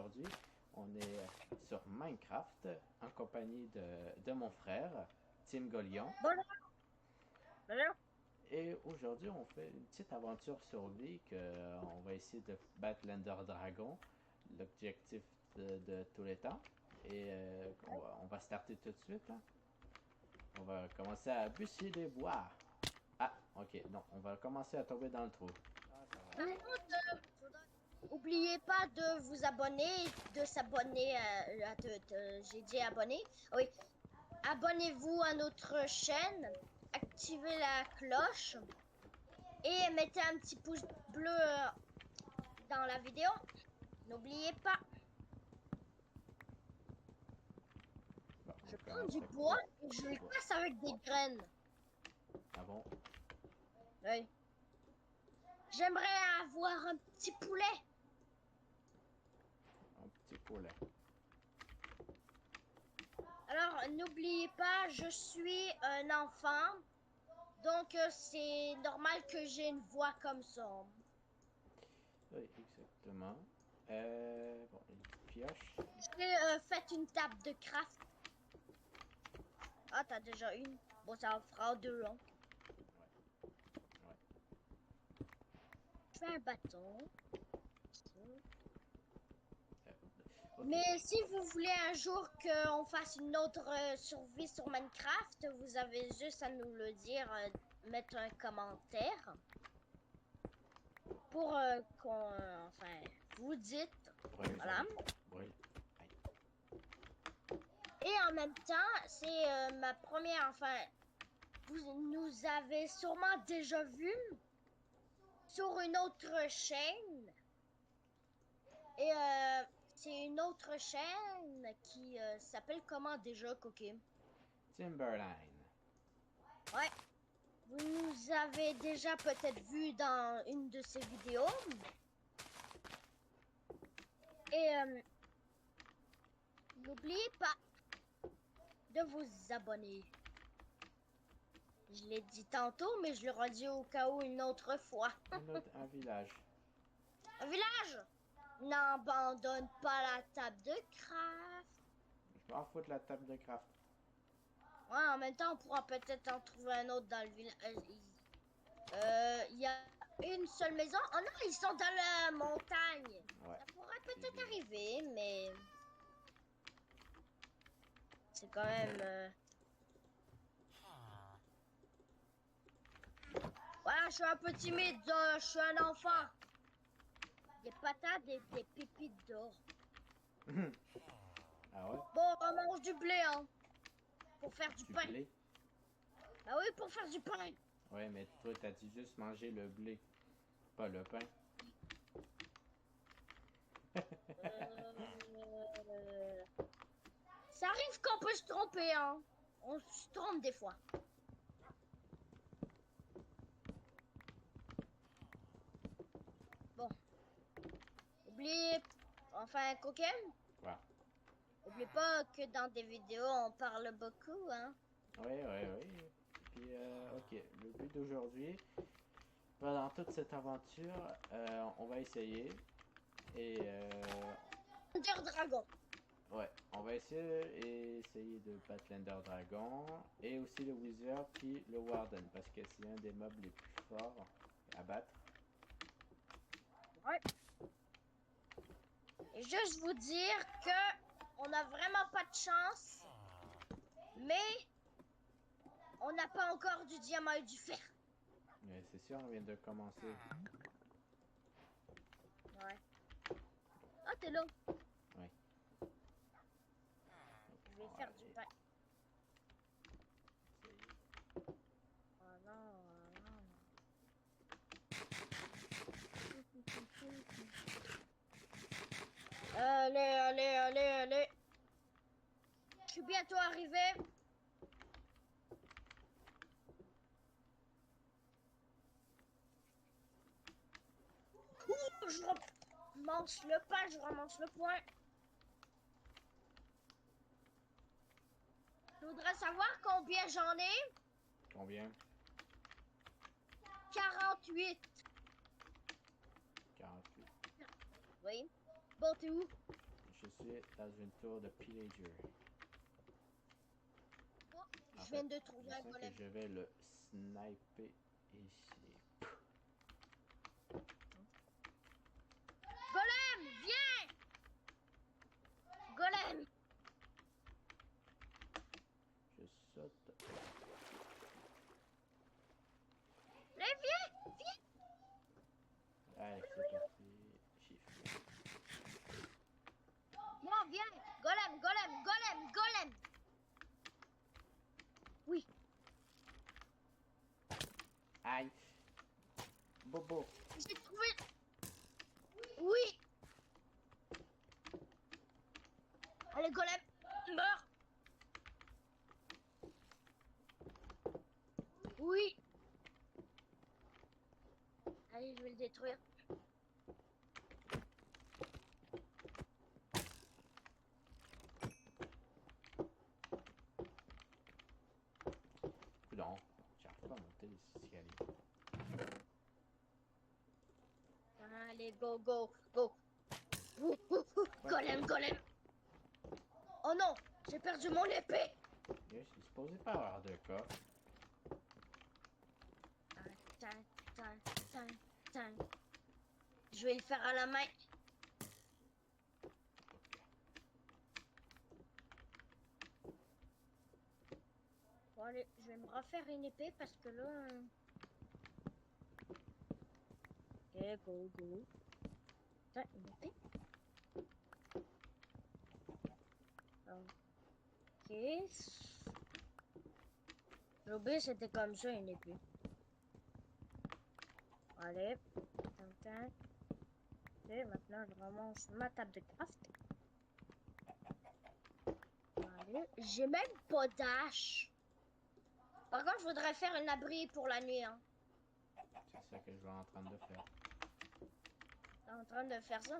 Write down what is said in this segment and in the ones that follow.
aujourd'hui, on est sur Minecraft en compagnie de mon frère, Tim Golion. Bonjour, bonjour. Et aujourd'hui, on fait une petite aventure survie que on va essayer de battre l'Ender Dragon, l'objectif de tous les temps. Et on va starter tout de suite. Hein. On va commencer à bûcher des bois. Ah, ok, non, on va commencer à tomber dans le trou. Ah, ça va. Par contre, oubliez pas de vous abonner, de s'abonner j'ai dit abonner. Oui, abonnez-vous à notre chaîne, activez la cloche et mettez un petit pouce bleu dans la vidéo. N'oubliez pas. Bon, Je on prends commence du à bois couper et je du le bois. casse avec des graines. Ah bon? Oui. J'aimerais avoir un petit poulet. Un petit poulet. Alors, n'oubliez pas, je suis un enfant. Donc, c'est normal que j'ai une voix comme ça. Oui, exactement. Bon, une petite pioche. J'ai fait une table de craft. Ah, t'as déjà une. Bon, ça en fera deux, hein. Ouais, ouais. Je fais un bâton. Euh, ok. Mais si vous voulez un jour qu'on fasse une autre survie sur Minecraft, vous avez juste à nous le dire, mettre un commentaire pour enfin, vous dites, Oui, voilà. j'arrive. Oui. Aïe. Et en même temps, c'est ma première, enfin, vous nous avez sûrement déjà vu sur une autre chaîne. Et c'est une autre chaîne qui s'appelle comment déjà, Coquet? Timberline. Ouais, vous nous avez déjà peut-être vu dans une de ces vidéos. Et n'oubliez pas de vous abonner. Je l'ai dit tantôt, mais je le redis au cas où une autre fois. Un village. Un village! N'abandonne pas la table de craft. Je m'en fous de la table de craft. Ouais, en même temps, on pourra peut-être en trouver un autre dans le village. Il y a une seule maison. Oh non, ils sont dans la montagne. Ouais. Ça pourrait J'ai peut-être vu. arriver, mais c'est quand même. Ouais, je suis un peu timide. Je suis un enfant. Des patates et des pépites d'or. Ah ouais? Bon, on mange du blé, hein, pour faire du Du pain. blé? Bah oui, pour faire du pain. Ouais, mais toi, t'as dit juste manger le blé, pas le pain. Euh, Ça arrive qu'on peut se tromper, hein. On se trompe des fois. Bon, oubliez, enfin, coquin, Ouais. oublie pas que dans des vidéos, on parle beaucoup, hein. Oui, oui, oui. Puis, ok, le but d'aujourd'hui, pendant toute cette aventure, on va essayer. Et, Under Dragon. ouais, on va essayer de battre l'Ender Dragon et aussi le Wizard puis le Warden parce que c'est un des mobs les plus forts à battre. Ouais. Et juste vous dire que on n'a vraiment pas de chance, mais on n'a pas encore du diamant et du fer. Mais c'est sûr, on vient de commencer. Ouais. Ah, t'es là. Ouais. Je Donc, vais on va faire du aller pain. essayer. Oh non, oh non. Allez, allez, allez, allez. Je suis bientôt arrivé. Je ramasse le pain, je ramasse le point. Je voudrais savoir combien j'en ai. Combien? 48. 48. Oui. Bon, t'es où? Je suis dans une tour de pillager. Oh, En je viens fait, de je trouver un sens que golem. je vais le sniper ici. Golem, viens! Golem! Je saute. Allez, viens! Allez, c'est parti. Chiffre. Non, viens! Golem, golem, golem, golem! Oui, Aïe! Bobo! j'ai trouvé... Oui! Allez, golem! Meurs! Oui! Allez, je vais le détruire. Non, j'arrive pas à monter les escaliers. Allez, go, go, go! Ouh, ouh, ouh. Golem, golem! Oh non! J'ai perdu mon épée! Je suis supposé pas avoir de cas. Tin, tin, tin, tin. Je vais le faire à la main. Bon, allez, je vais me refaire une épée parce que là... Ok, go, go. Putain, une épée. Ok. J'ai oublié, c'était comme ça une épée. Allez. Tintin. Ok, maintenant je ramasse ma table de craft. Allez. J'ai même pas d'âche. Par contre, je voudrais faire un abri pour la nuit. Hein. C'est ça que je suis en train de faire. T'es en train de faire ça?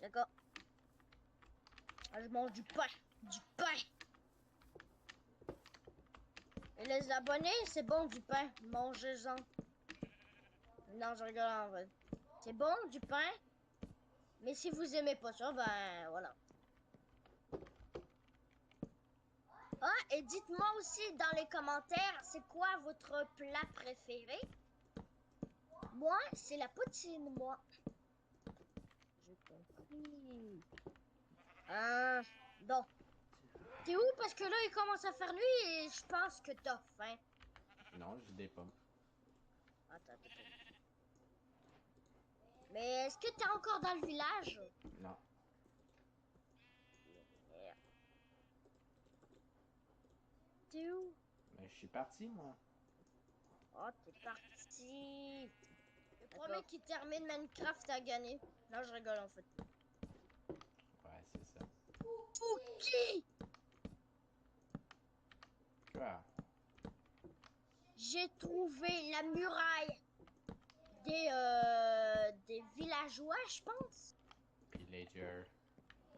D'accord. Ah, je mange du pain. Du pain. Et les abonnés, c'est bon du pain. Mangez-en. Non, je rigole en vrai. C'est bon du pain. Mais si vous aimez pas ça, ben voilà. Ah, et dites-moi aussi dans les commentaires, c'est quoi votre plat préféré? Moi, c'est la poutine, moi. J'ai compris. Ah, bon. T'es où? Parce que là, il commence à faire nuit et je pense que t'as faim. Non, j'ai des pommes. Attends, attends, attends. Mais est-ce que t'es encore dans le village? Non. Merde. T'es où? Mais je suis parti, moi. Oh, t'es parti. Le premier qui termine Minecraft a gagné. Non, je rigole en fait. Ouais, c'est ça. Pouki! Quoi? J'ai trouvé la muraille des villageois, je pense. Pillager.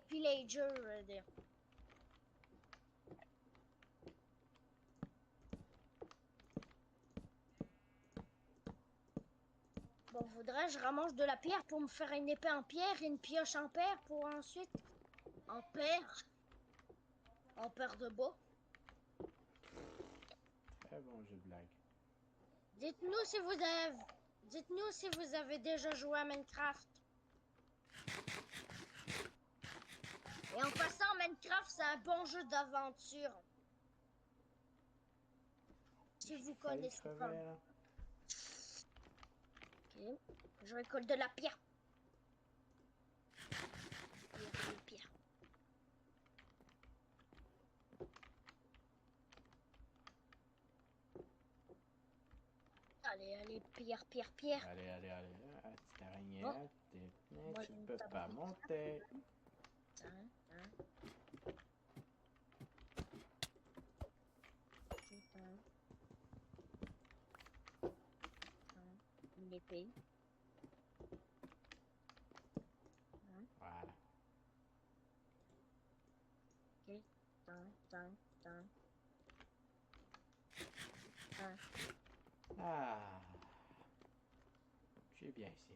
Villager, je veux dire. Bon, voudrais-je ramasse de la pierre pour me faire une épée en pierre et une pioche en pierre pour ensuite en paire de bois. Très bon jeu de blague. Dites-nous si vous avez, dites-nous si vous avez déjà joué à Minecraft. Et en passant, Minecraft, c'est un bon jeu d'aventure. Si vous connaissez pas. Crever, là. Ok, je récolte de la pierre. Pierre. Allez, allez, pierre. Allez, allez, allez. Ah, petite araignée, Oh, moi, tu j'ai une peux table pas de monter. Tiens. Une épée. Voilà. Ok. Ah. Je suis bien ici.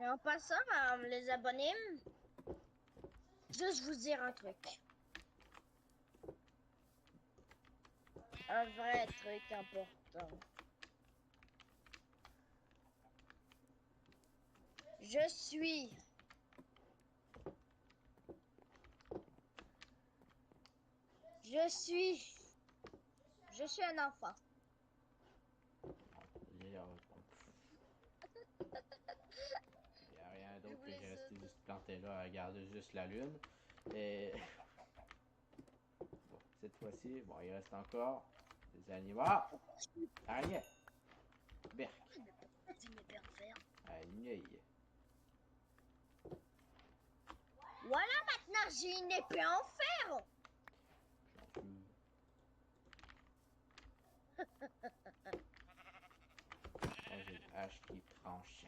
Et en passant, les abonnés, juste vous dire un truc. Un vrai truc important. Je suis un enfant. Il n'y a rien d'autre que de rester juste planté là à regarder juste la lune. Et bon, cette fois-ci, bon, il reste encore des animaux. Ah! Araignée! Berk! Araignée! Voilà, maintenant j'ai une épée en fer. J'en fous. Moi, j'ai une hache qui tranche.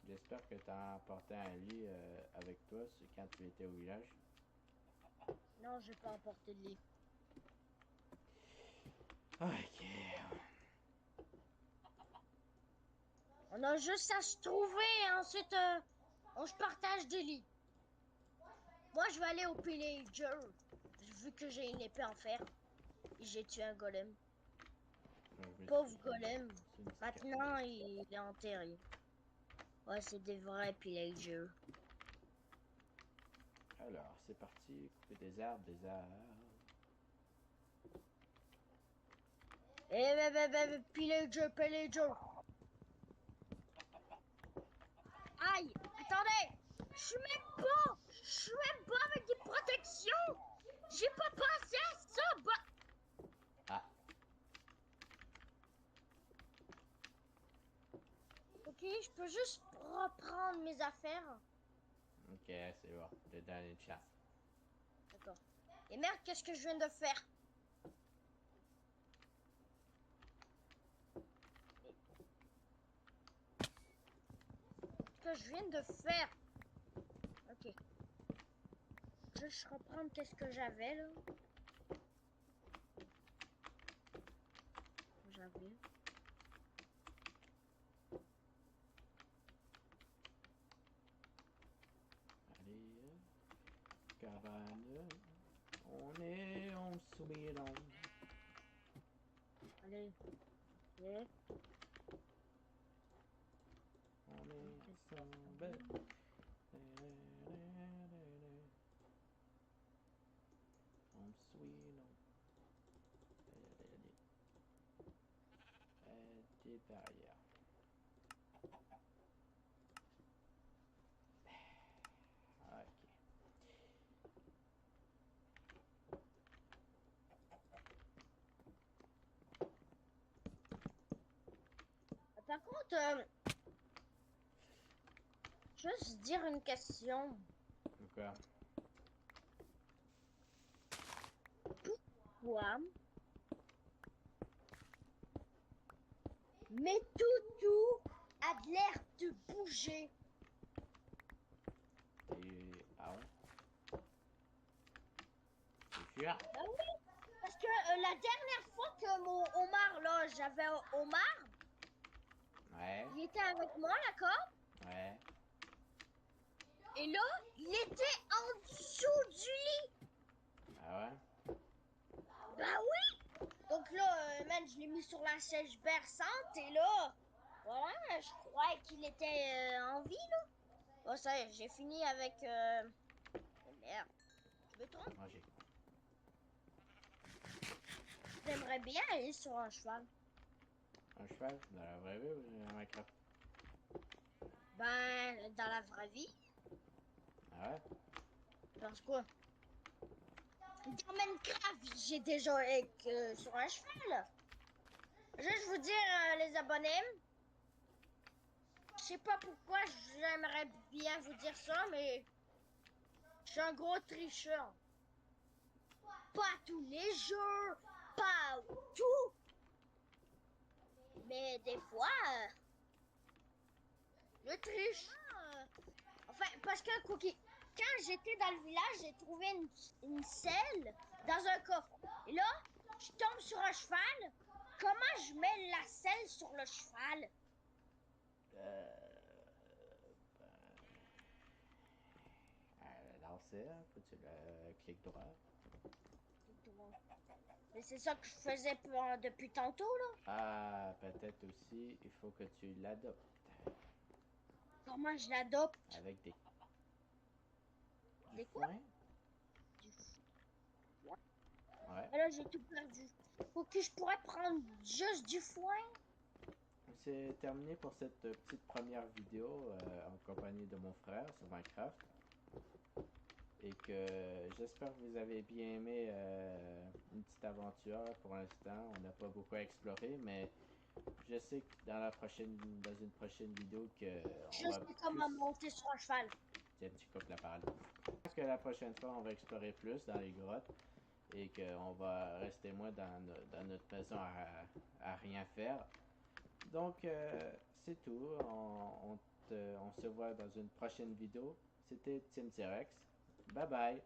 J'espère que tu as emporté un lit avec toi quand tu étais au village. Non, j'ai pas emporté de lit. Ok. On a juste à se trouver et ensuite on se partage des lits. Moi, je vais aller au pillager, vu que j'ai une épée en fer. Et j'ai tué un golem. Pauvre golem. Maintenant, il est enterré. Ouais, c'est des vrais pillagers. Alors, c'est parti. Couper des arbres, des arbres. Eh, pillager. Aïe, attendez. Je suis même pas avec des protections. J'ai pas pensé à ça. Ah. Ok, je peux juste reprendre mes affaires. Ok, c'est bon. Je te donne une chance. D'accord. Et merde, qu'est-ce que je viens de faire? Qu'est-ce que je viens de faire? Ok. Je reprendre qu'est-ce que j'avais là. J'avais. Allez, cabane. On est en soubidon. Allez. Yeah. On est ensemble. On suit non. Des barrières. Ok. Par contre, juste dire une question. Pourquoi? Pourquoi mes toutous a de l'air de bouger? Ah ouais? C'est sûr? Ben oui, parce que la dernière fois que mon homard, là, j'avais un homard, Ouais. il était avec moi, d'accord? Ouais. Et là, il était en dessous du lit. Ah ouais? Ben oui! Donc là, man, je l'ai mis sur la chaise berçante et là, voilà, je croyais qu'il était en vie, là. Bon, ça y est, j'ai fini avec... Oh, merde, je me trompe. Manger. J'aimerais bien aller sur un cheval. Un cheval? Dans la vraie vie ou dans Minecraft? Ben, dans la vraie vie, Ah ouais? parce que dans Minecraft, j'ai déjà été sur un cheval. Juste vous dire, les abonnés, je sais pas pourquoi j'aimerais bien vous dire ça, mais je suis un gros tricheur. Pas tous les jours, pas tout, mais des fois, je triche. Enfin, parce que Cookie, quand j'étais dans le village, j'ai trouvé une selle dans un coffre. Et là, je tombe sur un cheval? Comment je mets la selle sur le cheval? Ben, lancer, faut que tu le cliques droit. Mais c'est ça que je faisais depuis tantôt, là. Ah, peut-être aussi, il faut que tu l'adoptes Comment je l'adopte? avec des Des quoi? foin. Du Ouais. Et là, j'ai tout perdu. Ok, je pourrais prendre juste du foin. C'est terminé pour cette petite première vidéo en compagnie de mon frère sur Minecraft. Et que j'espère que vous avez bien aimé une petite aventure pour l'instant. On n'a pas beaucoup à explorer, mais je sais que dans une prochaine vidéo que Je on va sais plus. comment monter sur un cheval. Tiens, tu coupes la parole. Je pense que la prochaine fois, on va explorer plus dans les grottes et qu'on va rester moins dans notre maison à rien faire. Donc, c'est tout. On se voit dans une prochaine vidéo. C'était Tim T-Rex. Bye bye.